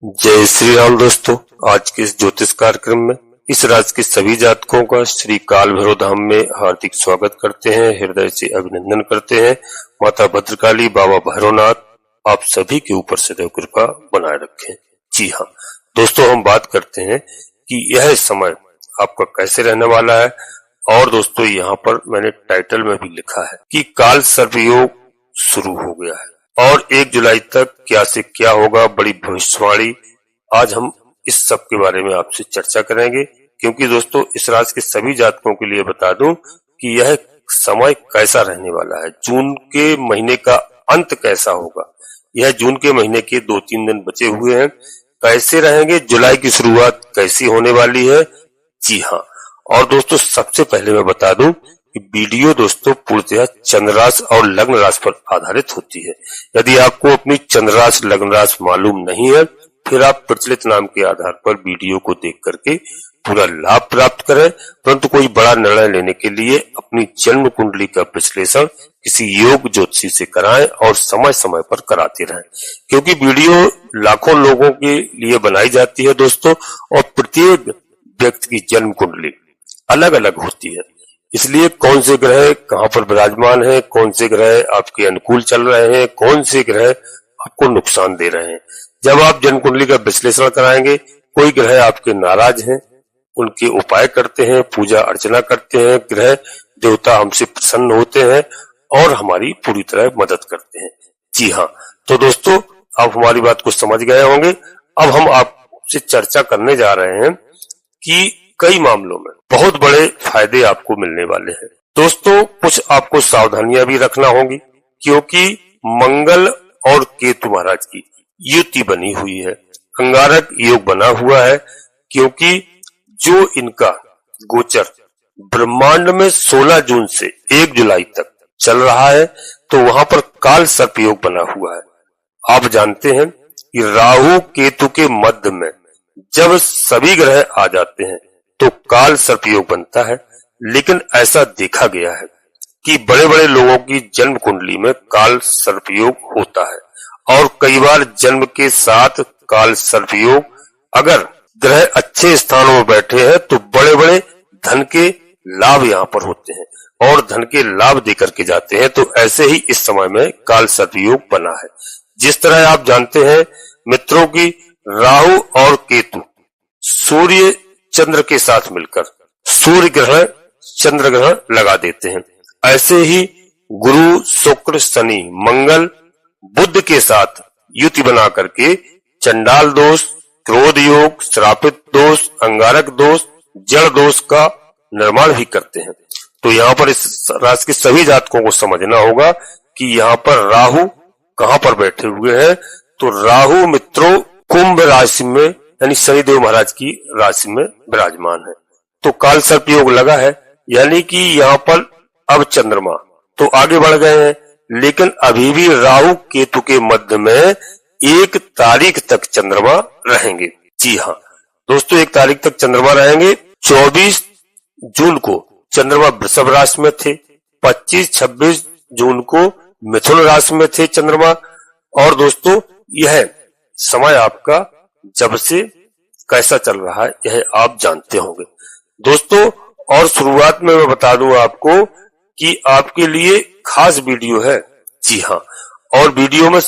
जय श्री राम दोस्तों। आज के इस ज्योतिष कार्यक्रम में इस राशि के सभी जातकों का श्री काल भैरव धाम में हार्दिक स्वागत करते हैं, हृदय से अभिनंदन करते हैं। माता भद्रकाली, बाबा भैरवनाथ आप सभी के ऊपर सदैव कृपा बनाए रखें। जी हाँ दोस्तों, हम बात करते हैं कि यह समय आपका कैसे रहने वाला है। और दोस्तों यहाँ पर मैंने टाइटल में भी लिखा है कि काल सर्प योग शुरू हो गया है और 1 जुलाई तक क्या से क्या होगा, बड़ी भविष्यवाणी। आज हम इस सब के बारे में आपसे चर्चा करेंगे, क्योंकि दोस्तों इस राशि के सभी जातकों के लिए बता दूं कि यह समय कैसा रहने वाला है। जून के महीने का अंत कैसा होगा, यह जून के महीने के 2-3 दिन बचे हुए हैं, कैसे रहेंगे, जुलाई की शुरुआत कैसी होने वाली है। जी हाँ, और दोस्तों सबसे पहले मैं बता दूं कि वीडियो दोस्तों पूर्णतः चंद्र राशि और लग्न राशि पर आधारित होती है। यदि आपको अपनी चंद्र राशि लग्न राशि मालूम नहीं है, फिर आप प्रचलित नाम के आधार पर वीडियो को देख करके पूरा लाभ प्राप्त करें, परंतु कोई बड़ा निर्णय लेने के लिए अपनी जन्म कुंडली का विश्लेषण किसी योग ज्योतिषी से कराएं और समय समय पर कराते रहें, क्योंकि वीडियो लाखों लोगों के लिए बनाई जाती है दोस्तों, और प्रत्येक व्यक्ति की जन्म कुंडली अलग अलग होती है। इसलिए कौन से ग्रह कहां पर विराजमान है, कौन से ग्रह आपके अनुकूल चल रहे हैं, कौन से ग्रह आपको नुकसान दे रहे हैं। जब आप जन्म कुंडली का विश्लेषण कराएंगे, कोई ग्रह आपके नाराज हैं, उनके उपाय करते हैं, पूजा अर्चना करते हैं, ग्रह देवता हमसे प्रसन्न होते हैं और हमारी पूरी तरह मदद करते हैं। जी हाँ, तो दोस्तों आप हमारी बात को समझ गए होंगे। अब हम आपसे चर्चा करने जा रहे हैं कि कई मामलों में बहुत बड़े फायदे आपको मिलने वाले हैं। दोस्तों कुछ आपको सावधानियां भी रखना होगी, क्योंकि मंगल और केतु महाराज की युति बनी हुई है, अंगारक योग बना हुआ है, क्योंकि जो इनका गोचर ब्रह्मांड में 16 जून से 1 जुलाई तक चल रहा है, तो वहां पर काल सर्प योग बना हुआ है। आप जानते हैं कि राहु केतु के मध्य में जब सभी ग्रह आ जाते हैं तो काल सर्प योग बनता है। लेकिन ऐसा देखा गया है कि बड़े बड़े लोगों की जन्म कुंडली में काल सर्प योग होता है, और कई बार जन्म के साथ काल सर्प योग, अगर ग्रह अच्छे स्थानों में बैठे हैं तो बड़े बड़े धन के लाभ यहाँ पर होते हैं और धन के लाभ देकर के जाते हैं। तो ऐसे ही इस समय में काल सर्प योग बना है। जिस तरह आप जानते हैं मित्रों की राहु और केतु सूर्य चंद्र के साथ मिलकर सूर्य ग्रहण चंद्र ग्रहण लगा देते हैं, ऐसे ही गुरु शुक्र शनि मंगल बुध के साथ युति बना करके चंडाल दोष, क्रोध योग, श्रापित दोष, अंगारक दोष, जड़ दोष का निर्माण भी करते हैं। तो यहाँ पर इस राशि के सभी जातकों को समझना होगा कि यहाँ पर राहु कहां पर बैठे हुए हैं। तो राहु मित्रों कुंभ राशि में यानी शनिदेव महाराज की राशि में विराजमान है, तो काल सर्प योग लगा है। यानी कि यहाँ पर अब चंद्रमा तो आगे बढ़ गए हैं, लेकिन अभी भी राहु केतु के मध्य में 1 तारीख तक चंद्रमा रहेंगे। जी हाँ दोस्तों, 1 तारीख तक चंद्रमा रहेंगे। 24 जून को चंद्रमा वृषभ राशि में थे, 25-26 जून को मिथुन राशि में थे चंद्रमा। और दोस्तों यह समय आपका जब से कैसा चल रहा है यह आप जानते होंगे दोस्तों। और शुरुआत में मैं बता दूं आपको कि आपके लिए खास वीडियो है। जी हाँ, और वीडियो में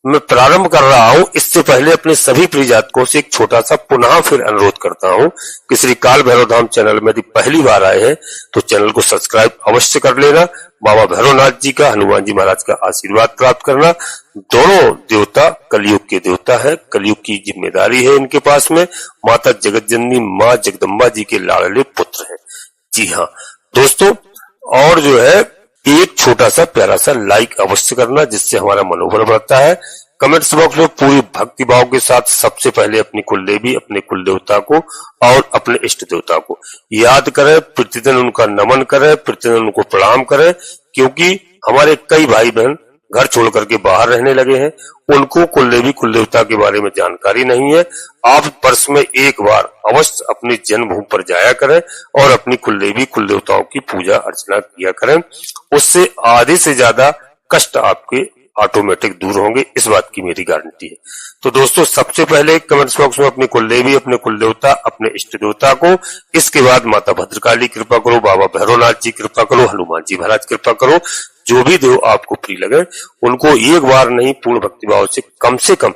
मैं प्रारंभ कर रहा हूं, इससे पहले अपने सभी प्रिय जातकों से एक छोटा सा पुनः फिर अनुरोध करता हूं कि श्री काल भैरव धाम चैनल में यदि पहली बार आए हैं तो चैनल को सब्सक्राइब अवश्य कर लेना। बाबा भैरवनाथ जी का, हनुमान जी महाराज का आशीर्वाद प्राप्त करना। दोनों देवता कलयुग के देवता है, कलयुग की जिम्मेदारी है इनके पास में। माता जगत जननी माँ जगदम्बा जी के लाडले पुत्र हैं। जी हाँ दोस्तों, और जो है एक छोटा सा प्यारा सा लाइक अवश्य करना, जिससे हमारा मनोबल बढ़ता है। कमेंट्स बॉक्स में पूरी भक्ति भाव के साथ सबसे पहले अपनी कुलदेवी, अपने कुल देवता को और अपने इष्ट देवता को याद करें, प्रतिदिन उनका नमन करें, प्रतिदिन उनको प्रणाम करें, क्योंकि हमारे कई भाई बहन घर छोड़ करके बाहर रहने लगे हैं, उनको कुलदेवी कुल देवता के बारे में जानकारी नहीं है। आप वर्ष में एक बार अवश्य अपनी जन्मभूमि पर जाया करें और अपनी कुलदेवी कुल देवताओं की पूजा अर्चना किया करें। उससे आधे से ज्यादा कष्ट आपके ऑटोमेटिक दूर होंगे, इस बात की मेरी गारंटी है। तो दोस्तों सबसे पहले कमेंट्स बॉक्स में अपनी कुल देवी, अपने कुल देवता, अपने इष्ट देवता को, इसके बाद माता भद्रकाली कृपा करो, बाबा भैरवनाथ जी कृपा करो, हनुमान जी महाराज कृपा करो, जो भी देव आपको प्रिय लगे उनको एक बार नहीं पूर्ण भक्तिभाव से कम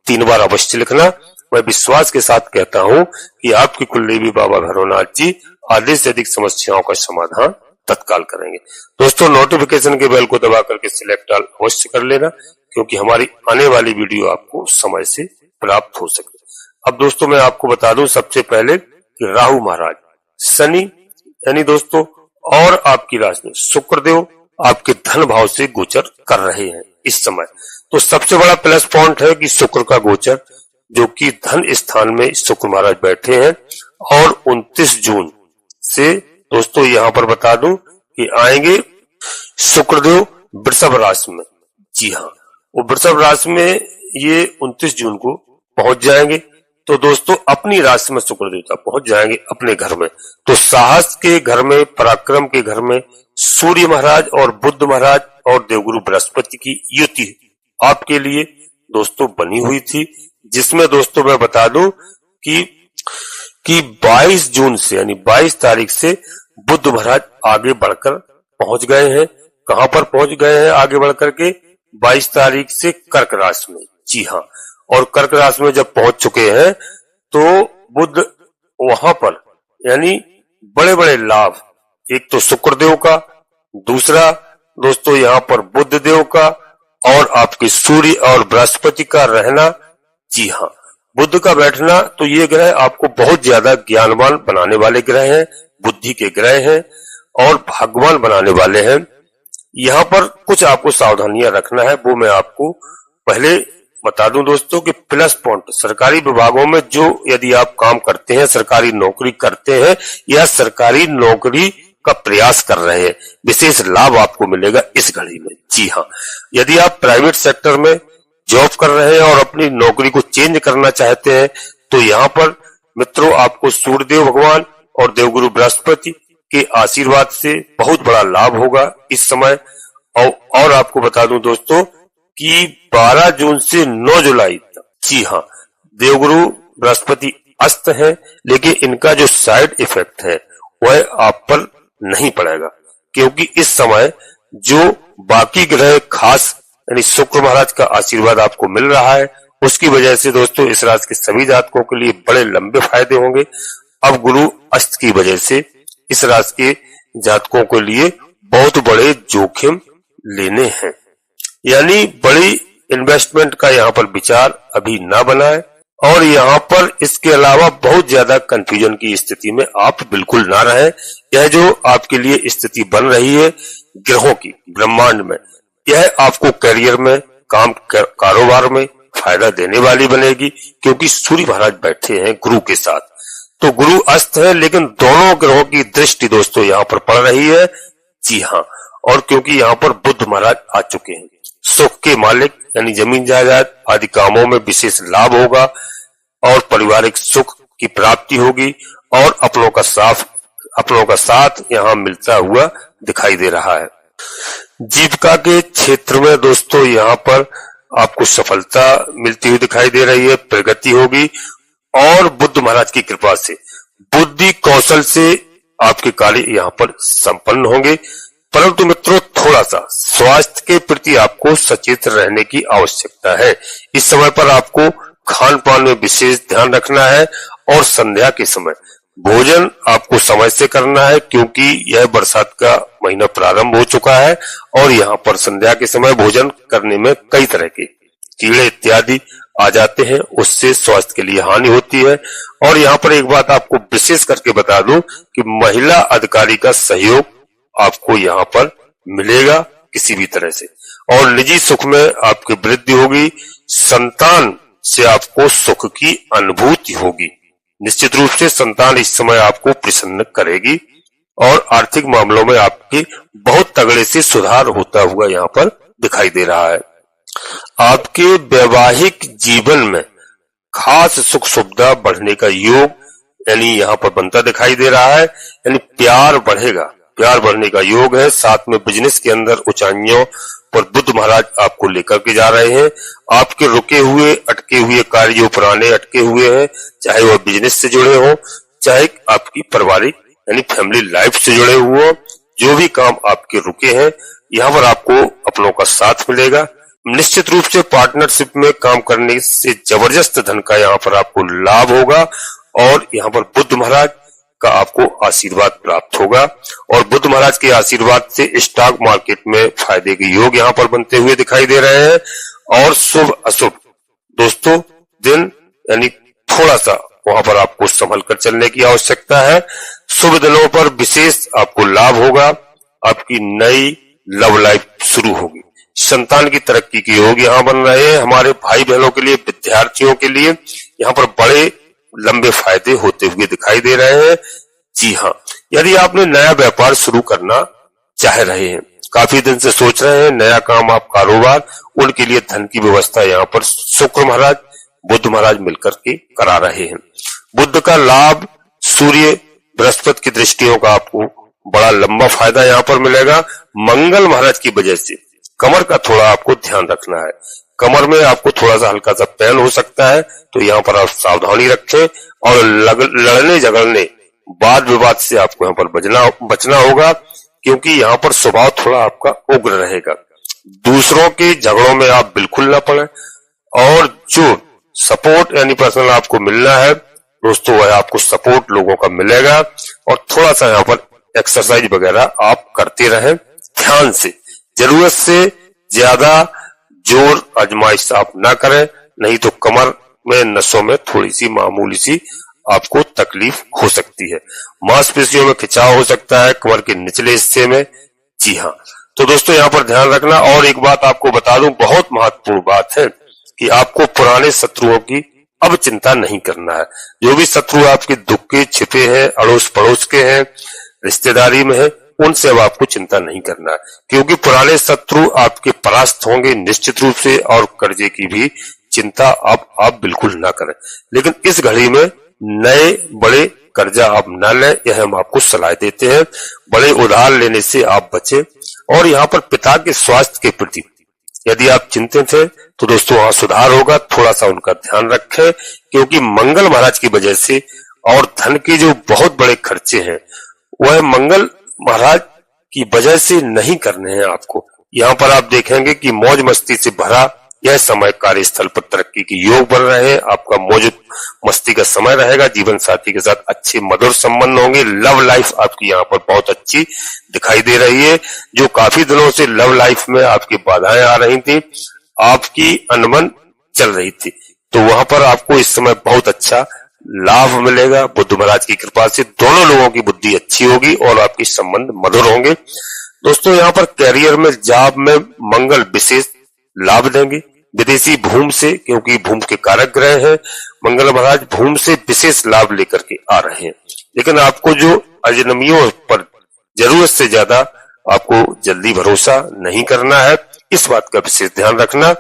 3 बार अवश्य लिखना। मैं विश्वास के साथ कहता हूं कि आपकी कुलदेवी बाबा भैरवनाथ जी आधे से अधिक समस्याओं का समाधान तत्काल करेंगे। दोस्तों नोटिफिकेशन के बेल को दबा करके सिलेक्ट ऑल अवश्य कर लेना, क्योंकि हमारी आने वाली वीडियो आपको समय से प्राप्त हो सके। अब दोस्तों मैं आपको बता दूं सबसे पहले कि राहु महाराज, शनि यानी दोस्तों और आपकी राशि में शुक्रदेव आपके धन भाव से गोचर कर रहे हैं इस समय। तो सबसे बड़ा प्लस पॉइंट है कि शुक्र का गोचर, जो कि धन स्थान में शुक्र महाराज बैठे हैं, और 29 जून से दोस्तों यहां पर बता दूं कि आएंगे शुक्रदेव वृषभ राशि में। जी हाँ, वो वृषभ राशि में ये 29 जून को पहुंच जाएंगे। तो दोस्तों अपनी राशि में शुक्र देवता पहुंच जाएंगे अपने घर में। तो साहस के घर में, पराक्रम के घर में सूर्य महाराज और बुध महाराज और देवगुरु बृहस्पति की युति आपके लिए दोस्तों बनी हुई थी, जिसमें दोस्तों मैं बता दूं कि 22 जून से यानी 22 तारीख से बुध महाराज आगे बढ़कर पहुंच गए हैं। कहां पर पहुंच गए हैं आगे बढ़कर के? 22 तारीख से कर्क राशि में। जी हाँ, और कर्क राशि में जब पहुंच चुके हैं तो बुध वहां पर यानी बड़े बड़े लाभ, एक तो शुक्रदेव का, दूसरा दोस्तों यहाँ पर बुध देव का, और आपके सूर्य और बृहस्पति का रहना। जी हाँ, बुध का बैठना, तो ये ग्रह आपको बहुत ज्यादा ज्ञानवान बनाने वाले ग्रह हैं, बुद्धि के ग्रह हैं और भाग्यवान बनाने वाले हैं। यहाँ पर कुछ आपको सावधानियां रखना है, वो मैं आपको पहले बता दूं दोस्तों कि प्लस पॉइंट सरकारी विभागों में जो यदि आप काम करते हैं, सरकारी नौकरी करते हैं या सरकारी नौकरी का प्रयास कर रहे हैं, विशेष लाभ आपको मिलेगा इस घड़ी में। जी हाँ, यदि आप प्राइवेट सेक्टर में जॉब कर रहे हैं और अपनी नौकरी को चेंज करना चाहते हैं तो यहाँ पर मित्रों आपको सूर्यदेव भगवान और देवगुरु बृहस्पति के आशीर्वाद से बहुत बड़ा लाभ होगा इस समय। और आपको बता दूं दोस्तों कि 12 जून से 9 जुलाई तक, जी हाँ, देवगुरु बृहस्पति अस्त है, लेकिन इनका जो साइड इफेक्ट है वह आप पर नहीं पड़ेगा, क्योंकि इस समय जो बाकी ग्रह खास यानी शुक्र महाराज का आशीर्वाद आपको मिल रहा है, उसकी वजह से दोस्तों इस राशि के सभी जातकों के लिए बड़े लंबे फायदे होंगे। अब गुरु अस्त की वजह से इस राशि के जातकों के लिए बहुत बड़े जोखिम लेने हैं, यानी बड़ी इन्वेस्टमेंट का यहाँ पर विचार अभी ना बनाए। और यहाँ पर इसके अलावा बहुत ज्यादा कंफ्यूजन की स्थिति में आप बिल्कुल ना रहें। यह जो आपके लिए स्थिति बन रही है ग्रहों की ब्रह्मांड में, यह आपको करियर में, काम कारोबार में फायदा देने वाली बनेगी, क्योंकि सूर्य महाराज बैठे हैं गुरु के साथ। तो गुरु अस्त है, लेकिन दोनों ग्रहों की दृष्टि दोस्तों यहाँ पर पड़ रही है। जी हाँ, और क्योंकि यहाँ पर बुध महाराज आ चुके हैं, सुख के मालिक यानी जमीन जायदाद आदि कामों में विशेष लाभ होगा और पारिवारिक सुख की प्राप्ति होगी, और अपनों का साथ यहाँ मिलता हुआ दिखाई दे रहा है। जीविका के क्षेत्र में दोस्तों यहाँ पर आपको सफलता मिलती हुई दिखाई दे रही है, प्रगति होगी, और बुद्ध महाराज की कृपा से बुद्धि कौशल से आपके कार्य यहाँ पर संपन्न होंगे। परंतु मित्रों थोड़ा सा स्वास्थ्य के प्रति आपको सचेत रहने की आवश्यकता है। इस समय पर आपको खान पान में विशेष ध्यान रखना है, और संध्या के समय भोजन आपको समय से करना है, क्योंकि यह बरसात का महीना प्रारंभ हो चुका है और यहाँ पर संध्या के समय भोजन करने में कई तरह के कीड़े इत्यादि आ जाते हैं, उससे स्वास्थ्य के लिए हानि होती है। और यहाँ पर एक बात आपको विशेष करके बता दूं कि महिला अधिकारी का सहयोग आपको यहाँ पर मिलेगा किसी भी तरह से, और निजी सुख में आपकी वृद्धि होगी। संतान से आपको सुख की अनुभूति होगी। निश्चित रूप से संतान इस समय आपको प्रसन्न करेगी, और आर्थिक मामलों में आपके बहुत तगड़े से सुधार होता हुआ यहाँ पर दिखाई दे रहा है। आपके वैवाहिक जीवन में खास सुख सुविधा बढ़ने का योग यानी यहाँ पर बनता दिखाई दे रहा है, यानी प्यार बढ़ेगा, प्यार बढ़ने का योग है। साथ में बिजनेस के अंदर ऊंचाइयों पर बुध महाराज आपको लेकर के जा रहे हैं। आपके रुके हुए अटके हुए कार्य जो पुराने अटके हुए हैं, चाहे वह बिजनेस से जुड़े हो, चाहे आपकी पारिवारिक यानी फैमिली लाइफ से जुड़े हुए हो, जो भी काम आपके रुके हैं, यहाँ पर आपको अपनों का साथ मिलेगा। निश्चित रूप से पार्टनरशिप में काम करने से जबरदस्त धन का यहाँ पर आपको लाभ होगा और यहाँ पर बुध महाराज का आपको आशीर्वाद प्राप्त होगा और बुध महाराज के आशीर्वाद से स्टॉक मार्केट में फायदे के योग यहाँ पर बनते हुए दिखाई दे रहे हैं। और शुभ अशुभ दोस्तों दिन यानी थोड़ा सा वहां पर आपको संभल कर चलने की आवश्यकता है। शुभ दिनों पर विशेष आपको लाभ होगा। आपकी नई लव लाइफ शुरू होगी। संतान की तरक्की के योग यहाँ बन रहे हैं। हमारे भाई बहनों के लिए, विद्यार्थियों के लिए यहाँ पर बड़े लंबे फायदे होते हुए दिखाई दे रहे हैं। जी हाँ, यदि आपने नया व्यापार शुरू करना चाह रहे हैं, काफी दिन से सोच रहे हैं नया काम, आप कारोबार, उनके लिए धन की व्यवस्था यहाँ पर शुक्र महाराज, बुध महाराज मिलकर के करा रहे हैं। बुध का लाभ सूर्य बृहस्पति की दृष्टियों का आपको बड़ा लंबा फायदा यहाँ पर मिलेगा। मंगल महाराज की वजह से कमर का थोड़ा आपको ध्यान रखना है। कमर में आपको थोड़ा सा हल्का सा पेन हो सकता है, तो यहाँ पर आप सावधानी रखें और लड़ने झगड़ने, वाद विवाद से आपको यहाँ पर बचना होगा, क्योंकि यहाँ पर स्वभाव थोड़ा आपका उग्र रहेगा। दूसरों के झगड़ों में आप बिल्कुल ना पड़े और जो सपोर्ट यानी पर्सनल आपको मिलना है दोस्तों, वह आपको सपोर्ट लोगों का मिलेगा। और थोड़ा सा यहाँ पर एक्सरसाइज वगैरह आप करते रहें ध्यान से। जरूरत से ज्यादा जोर आजमाइश आप ना करें, नहीं तो कमर में, नसों में थोड़ी सी मामूली सी आपको तकलीफ हो सकती है। मांसपेशियों में खिंचाव हो सकता है कमर के निचले हिस्से में। जी हाँ, तो दोस्तों यहाँ पर ध्यान रखना। और एक बात आपको बता दूं, बहुत महत्वपूर्ण बात है कि आपको पुराने शत्रुओं की अब चिंता नहीं करना है। जो भी शत्रु आपके दुख के छिपे हैं, अड़ोस पड़ोस के हैं, रिश्तेदारी में है, उनसे अब आपको चिंता नहीं करना है, क्योंकि पुराने शत्रु आपके परास्त होंगे निश्चित रूप से। और कर्जे की भी चिंता आप बिल्कुल ना करें। लेकिन इस घड़ी में नए बड़े कर्जा आप ना लें, यह हम आपको सलाह देते हैं। बड़े उधार लेने से आप बचें। और यहाँ पर पिता के स्वास्थ्य के प्रति यदि आप चिंतित हैं तो दोस्तों वहां सुधार होगा। थोड़ा सा उनका ध्यान रखें, क्योंकि मंगल महाराज की वजह से और धन के जो बहुत बड़े खर्चे हैं वह मंगल महाराज की वजह से नहीं करने हैं आपको। यहाँ पर आप देखेंगे कि मौज मस्ती से भरा यह समय कार्यस्थल पर तरक्की के योग बन रहे हैं। आपका मौज मस्ती का समय रहेगा। जीवन साथी के साथ अच्छे मधुर संबंध होंगे। लव लाइफ आपकी यहाँ पर बहुत अच्छी दिखाई दे रही है। जो काफी दिनों से लव लाइफ में आपकी बाधाएं आ रही थी, आपकी अनबन चल रही थी, तो वहां पर आपको इस समय बहुत अच्छा लाभ मिलेगा। बुध महाराज की कृपा से दोनों लोगों की बुद्धि अच्छी होगी और आपके संबंध मधुर होंगे। दोस्तों यहाँ पर कैरियर में, जॉब में मंगल विशेष लाभ देंगे। विदेशी भूमि से, क्योंकि भूमि के कारक ग्रह हैं मंगल महाराज, भूमि से विशेष लाभ लेकर के आ रहे हैं। लेकिन आपको जो अजनबियों पर जरूरत से ज्यादा आपको जल्दी भरोसा नहीं करना है, इस बात का विशेष ध्यान रखना।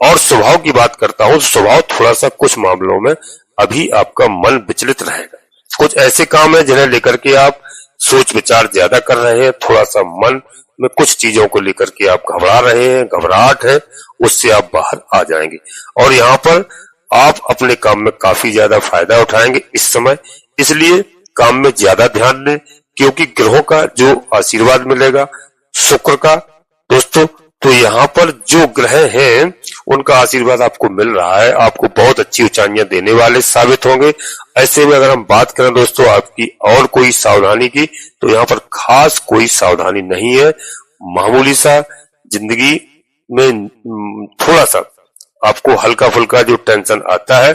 और स्वभाव की बात करता हूं, स्वभाव थोड़ा सा कुछ मामलों में अभी आपका मन विचलित रहेगा। कुछ ऐसे काम है जिन्हें लेकर के आप सोच विचार ज्यादा कर रहे हैं। थोड़ा सा मन में कुछ चीजों को लेकर के आप घबरा रहे हैं, घबराहट है, उससे आप बाहर आ जाएंगे। और यहाँ पर आप अपने काम में काफी ज्यादा फायदा उठाएंगे इस समय। इसलिए काम में ज्यादा ध्यान दें, क्योंकि ग्रहों का जो आशीर्वाद मिलेगा शुक्र का दोस्तों, तो यहाँ पर जो ग्रह हैं उनका आशीर्वाद आपको मिल रहा है। आपको बहुत अच्छी ऊंचाइयां देने वाले साबित होंगे। ऐसे में अगर हम बात करें दोस्तों आपकी और कोई सावधानी की, तो यहाँ पर खास कोई सावधानी नहीं है। मामूली सा जिंदगी में थोड़ा सा आपको हल्का फुल्का जो टेंशन आता है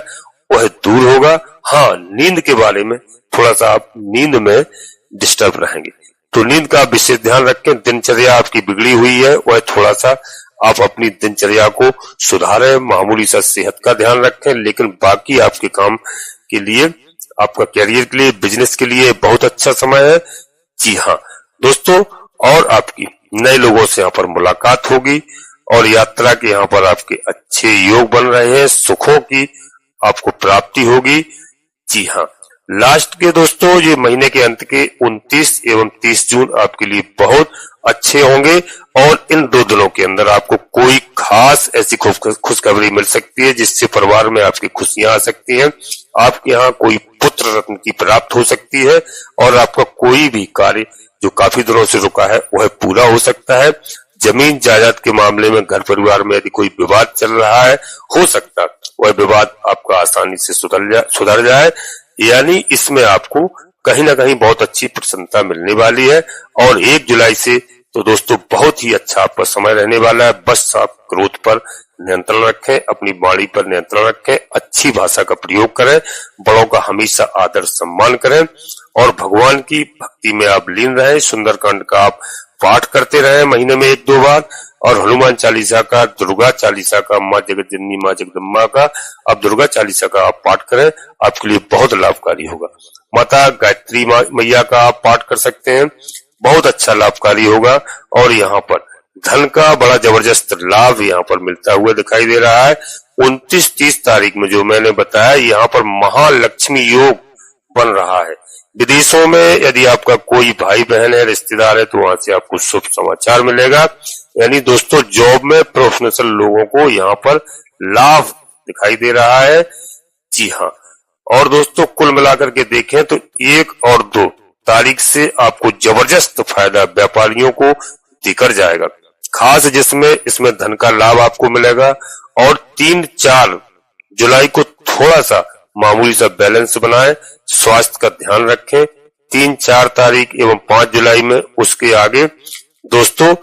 वह दूर होगा। हाँ, नींद के बारे में थोड़ा सा आप नींद में डिस्टर्ब रहेंगे, तो नींद का विशेष ध्यान रखें। दिनचर्या आपकी बिगड़ी हुई है, वह थोड़ा सा आप अपनी दिनचर्या को सुधारें। मामूली सा सेहत का ध्यान रखें। लेकिन बाकी आपके काम के लिए, आपका कैरियर के लिए, बिजनेस के लिए बहुत अच्छा समय है। जी हाँ दोस्तों, और आपकी नए लोगों से यहाँ पर मुलाकात होगी और यात्रा के यहाँ पर आपके अच्छे योग बन रहे हैं। सुखों की आपको प्राप्ति होगी। जी हाँ, लास्ट के दोस्तों ये महीने के अंत के 29 एवं 30 जून आपके लिए बहुत अच्छे होंगे और इन 2 दिनों के अंदर आपको कोई खास ऐसी खुशखबरी मिल सकती है जिससे परिवार में आपकी खुशियां आ सकती हैं। आपके यहाँ कोई पुत्र रत्न की प्राप्त हो सकती है और आपका कोई भी कार्य जो काफी दिनों से रुका है वह पूरा हो सकता है। जमीन जायदाद के मामले में घर परिवार में यदि कोई विवाद चल रहा है, हो सकता है वह विवाद आपका आसानी से सुधर जाए, यानी इसमें आपको कहीं ना कहीं बहुत अच्छी प्रसन्नता मिलने वाली है। और 1 जुलाई से तो दोस्तों बहुत ही अच्छा आपका समय रहने वाला है। बस आप क्रोध पर नियंत्रण रखें, अपनी वाणी पर नियंत्रण रखें, अच्छी भाषा का प्रयोग करें, बड़ों का हमेशा आदर सम्मान करें और भगवान की भक्ति में आप लीन रहें। सुंदरकांड का आप पाठ करते रहे महीने में 1-2 बार और हनुमान चालीसा का, दुर्गा चालीसा का, माँ जगत जननी माँ जगदम्बा का, अब दुर्गा चालीसा का आप पाठ करें, आपके लिए बहुत लाभकारी होगा। माता गायत्री मैया का आप पाठ कर सकते हैं, बहुत अच्छा लाभकारी होगा। और यहाँ पर धन का बड़ा जबरदस्त लाभ यहाँ पर मिलता हुआ दिखाई दे रहा है। 29-30 तारीख में जो मैंने बताया, यहाँ पर महालक्ष्मी योग बन रहा है। विदेशों में यदि आपका कोई भाई बहन है, रिश्तेदार है, तो वहां से आपको शुभ समाचार मिलेगा। यानी दोस्तों जॉब में प्रोफेशनल लोगों को यहाँ पर लाभ दिखाई दे रहा है। जी हाँ, और दोस्तों कुल मिलाकर के देखें तो 1 और 2 तारीख से आपको जबरदस्त फायदा व्यापारियों को दिकर जाएगा, खास जिसमें इसमें धन का लाभ आपको मिलेगा। और 3-4 जुलाई को थोड़ा सा मामूली सा बैलेंस बनाएं, स्वास्थ्य का ध्यान रखें। 3-4 तारीख एवं 5 जुलाई में उसके आगे दोस्तों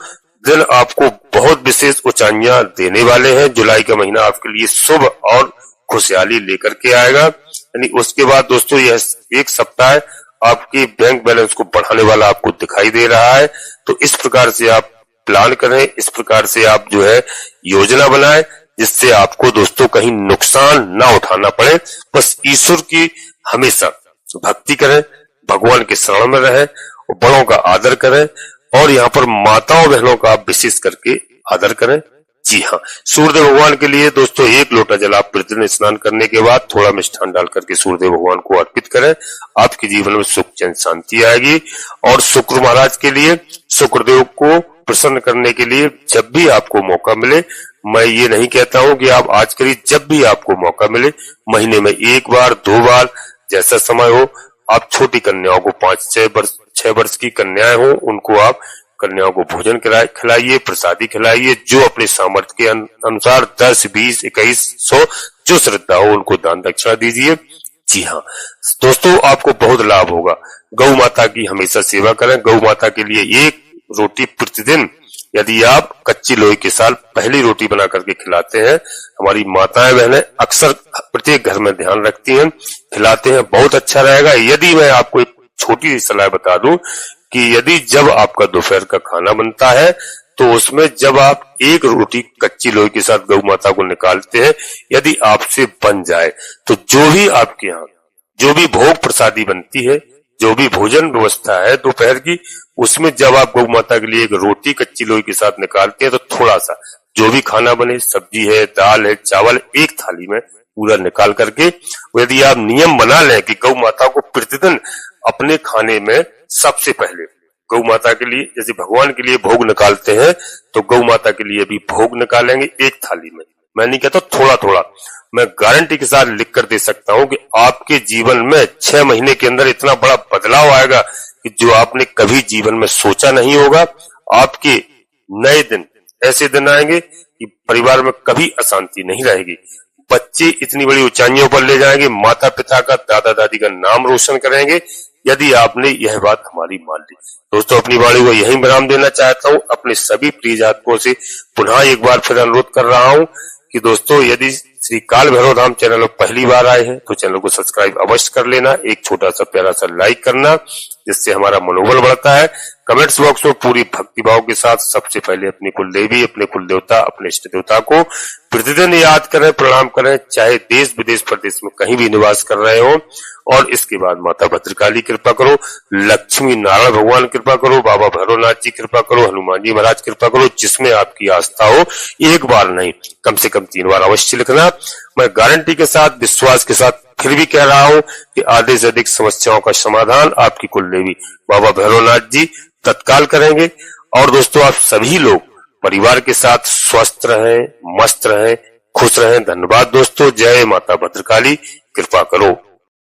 दिन आपको बहुत विशेष ऊंचाइयां देने वाले हैं। जुलाई का महीना आपके लिए शुभ और खुशहाली लेकर के आएगा। यानी उसके बाद दोस्तों यह 1 सप्ताह आपके बैंक बैलेंस को बढ़ाने वाला आपको दिखाई दे रहा है। तो इस प्रकार से आप प्लान करें, इस प्रकार से आप जो है योजना बनाएं, जिससे आपको दोस्तों कहीं नुकसान ना उठाना पड़े। बस ईश्वर की हमेशा भक्ति करें, भगवान के शरण में रहें, बड़ों का आदर करें और यहाँ पर माताओं बहनों का आप विशेष करके आदर करें। जी हाँ, सूर्यदेव भगवान के लिए दोस्तों 1 लोटा जल आप प्रतिदिन स्नान करने के बाद थोड़ा मिष्ठान डाल करके सूर्यदेव भगवान को अर्पित करें। आपके जीवन में सुख चैन शांति आएगी। और शुक्र महाराज के लिए, शुक्रदेव को प्रसन्न करने के लिए जब भी आपको मौका मिले, मैं ये नहीं कहता हूं कि आप आज करिए, जब भी आपको मौका मिले महीने में 1 बार 2 बार जैसा समय हो, आप छोटी कन्याओं को 5-6 वर्ष की कन्याएं हो, उनको आप कन्याओं को भोजन खिलाइए, प्रसादी खिलाइए। जो अपने सामर्थ्य के अनुसार 10, 20, 21, 100 जो श्रद्धा हो उनको दान दक्षिणा दीजिए। जी हाँ दोस्तों, आपको बहुत लाभ होगा। गौ माता की हमेशा सेवा करें। गौ माता के लिए 1 रोटी प्रतिदिन यदि आप कच्ची लोई के साथ पहली रोटी बना करके खिलाते हैं, हमारी माताएं बहनें अक्सर प्रत्येक घर में ध्यान रखती हैं, खिलाते हैं, बहुत अच्छा रहेगा। यदि मैं आपको एक छोटी सी सलाह बता दूं कि यदि जब आपका दोपहर का खाना बनता है तो उसमें जब आप 1 रोटी कच्ची लोई के साथ गौ माता को निकालते हैं, यदि आपसे बन जाए तो जो भी आपके यहाँ जो भी भोग प्रसादी बनती है, जो भी भोजन व्यवस्था है दोपहर की, उसमें जब आप गौ माता के लिए 1 रोटी कच्ची लोई के साथ निकालते हैं तो थोड़ा सा जो भी खाना बने, सब्जी है, दाल है, चावल, 1 थाली में पूरा निकाल करके, यदि आप नियम बना लें कि गौ माता को प्रतिदिन अपने खाने में सबसे पहले गौ माता के लिए, जैसे भगवान के लिए भोग निकालते हैं तो गौ माता के लिए भी भोग निकालेंगे 1 थाली में। मैं नहीं कहता थोड़ा थोड़ा, मैं गारंटी के साथ लिख कर दे सकता हूं कि आपके जीवन में 6 महीने के अंदर इतना बड़ा बदलाव आएगा कि जो आपने कभी जीवन में सोचा नहीं होगा। आपके नए दिन ऐसे दिन आएंगे कि परिवार में कभी अशांति नहीं रहेगी। बच्चे इतनी बड़ी ऊंचाइयों पर ले जाएंगे, माता पिता का, दादा दादी का नाम रोशन करेंगे, यदि आपने यह बात हमारी मान ली। दोस्तों, अपनी वाणी को यहीं विराम देना चाहता हूं। अपने सभी प्रिय जातकों से पुनः एक बार फिर अनुरोध कर रहा हूं कि दोस्तों, यदि श्री काल भैरव धाम चैनल पर पहली बार आए हैं तो चैनल को सब्सक्राइब अवश्य कर लेना, एक छोटा सा प्यारा सा लाइक करना, जिससे हमारा मनोबल बढ़ता है। कमेंट्स बॉक्स में पूरी भक्तिभाव के साथ सबसे पहले अपनी कुल देवी, अपने कुल देवता, अपने इष्ट देवता को प्रतिदिन याद करें, प्रणाम करें, चाहे देश विदेश प्रदेश में कहीं भी निवास कर रहे हो। और इसके बाद माता भद्रकाली कृपा करो, लक्ष्मी नारायण भगवान कृपा करो, बाबा भैरवनाथ जी कृपा करो, हनुमान जी महाराज कृपा करो। जिसमें आपकी आस्था हो, एक बार नहीं कम से कम 3 बार अवश्य लिखना। मैं गारंटी के साथ, विश्वास के साथ फिर भी कह रहा हूं कि आधे से अधिक समस्याओं का समाधान आपकी कुल देवी बाबा भैरवनाथ जी तत्काल करेंगे। और दोस्तों, आप सभी लोग परिवार के साथ स्वस्थ रहें, मस्त रहें, खुश रहें। धन्यवाद दोस्तों। जय माता भद्रकाली, कृपा करो।